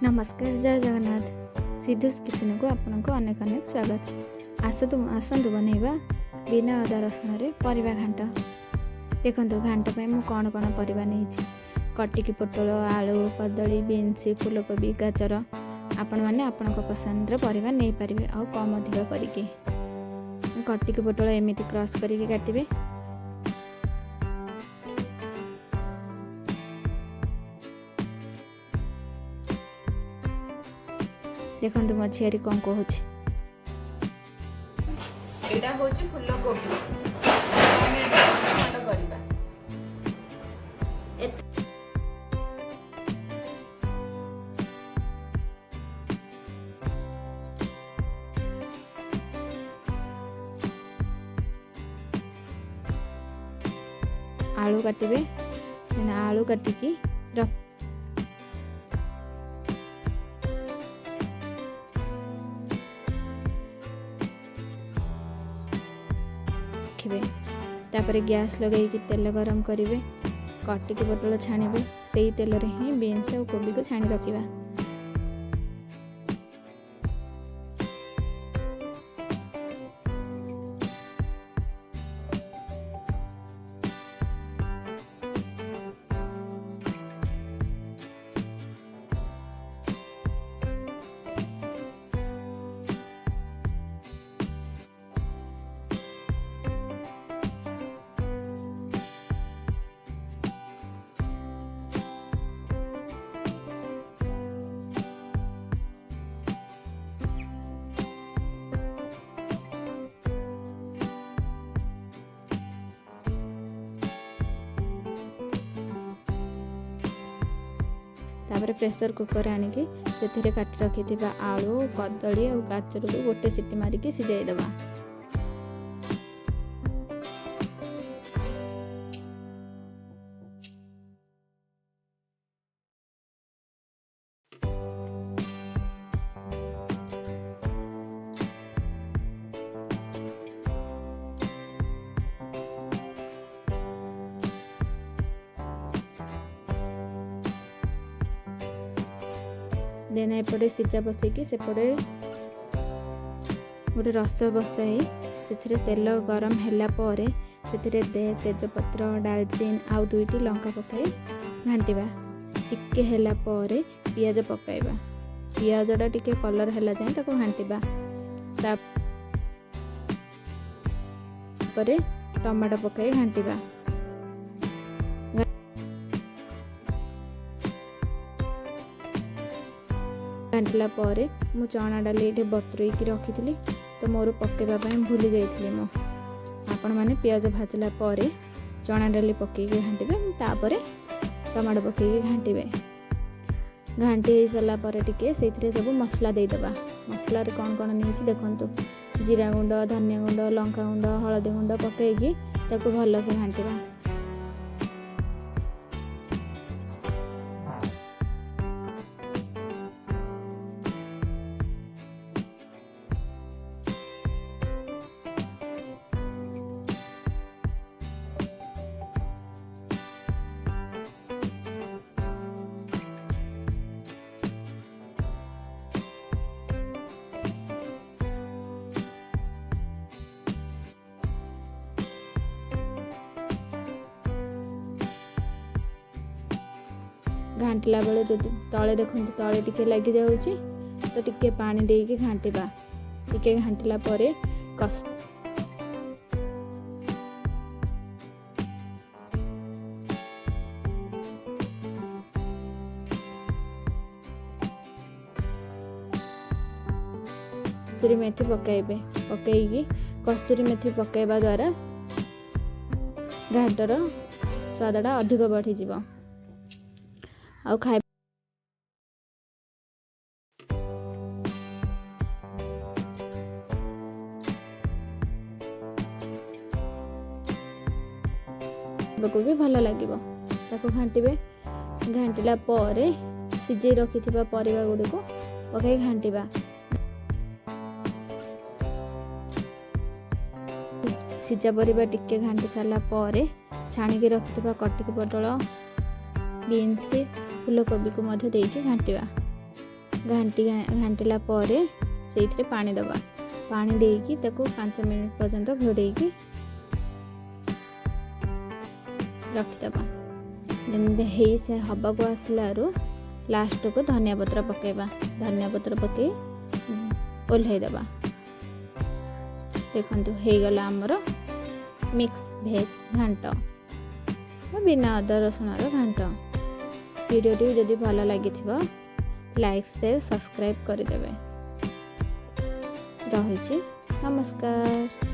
नमस्कार, जय जगन्नाथ। सिद्धूस किचन को आपन को अनेक अनेक स्वागत। आसतु बनैबा बिना अदा रसुण रे परिबा घांट। देखंतु घांट पे मु कौन कौन परिबा नैछि। कटिकी पोटल, आलू, कदली, बीन्स, फूलकोबी, गाजर आपण माने आपण को पसंद रे परिबा नै परिबे आ कम अधिक करिके। कटिकी पोटल एमिति क्रॉस करिके काटिबे। देखंतु मो झियारी कौन कहूछि। एटा होछि फूलकोबी ଆମେ ଟମାଟୋ କରିବା। आलू काटिबे। आलू काटिकी तापर गैस लगे तेल गरम करेंगे। कटिकी पोटल छाणिबे। से तेल रे ही बीन्स और कोबी को छाणी रखिबा। तापर प्रेशर कुकर आनिकी से काटी रखी आलू, कदली और गाजर को गोटे सीटी मारिकी सिझाई दबा। देन एपटे सिचा बसैकी सेपटे गोटे रस बसाई से तेल गरम हैला परे से तेजपत्र, डालचीन आउ 2टी लंका पकाई घांटिबा। टिके हैला परे पियाज पकाइबा। पियाजटा टिके कलर हैला जाए ताको घांटिबा। तापरे टमाटो पकाई घांटिबा। घांटिला परे मु चना डाली ये बतुरैकी रखी तो मोर पकेबा भूली जाइए। मो आपण मैंने पियाज भाजला परे चना डाली पकईकी घांटे। तापरे टमाटो पकईकी घांटे। घांटी हो सारा पर टिके से सब मसला देदेबा। मसला कौन कौन नहीं देखु। जीरा गुंड, धनिया गुंड, लंका गुंड, हलदी गुंड पकईकी भल से घांटिबा। घांटिला बेले जदि तले देखु तले टिके लगी जाउची तो टिके पानी देके घांटिबा। टिके घांटिला परे कसूरी मेथी पकाइबे। पकईकी कसूरी मेथी पकाइबा द्वारा घांटर स्वादटा अधिक बढ़ी जीवो। आउ खाइ को भी भल लगे। ताको घांटिबे। घांटिला परे सिझे रखिथिबा परिबा गुडी को पकाई घांटिबा। सिझा परिबा टिके घांटी सारा परे छाणिकी रखिथिबा कटिकी पोटल, बीन्स, फूलकोबी को मध्य देके घांटिबा। घांटिला ପରେ ସେଇଥିରେ ପାଣି ଦେବା। ପାଣି ଦେଇକି ତାକୁ 5 ମିନିଟ୍ ପର୍ଯ୍ୟନ୍ତ ଘୋଡ଼େଇକି ରଖିଦେବା। ଯେମିତି ସେ ହବାକୁ ଆସିଲାରୁ ଲାଷ୍ଟକୁ ଧନିଆ ପତ୍ର ପକାଇବା। ଧନିଆ ପତ୍ର ପକାଇ ଓହ୍ଲାଇ ଦେବା। ଦେଖନ୍ତୁ ହେଇଗଲା ଆମର ମିକ୍ସ ଭେଜ୍ ଘାଣ୍ଟ, ବିନା ଅଦା ରସୁଣର ଘାଣ୍ଟ। ଭିଡ଼ିଓଟି ଯଦି ଭଲ ଲାଗିଥିବ ଲାଇକ୍ ସେୟାର ସବସ୍କ୍ରାଇବ୍ କରିଦେବେ। ରହୁଛି, ନମସ୍କାର।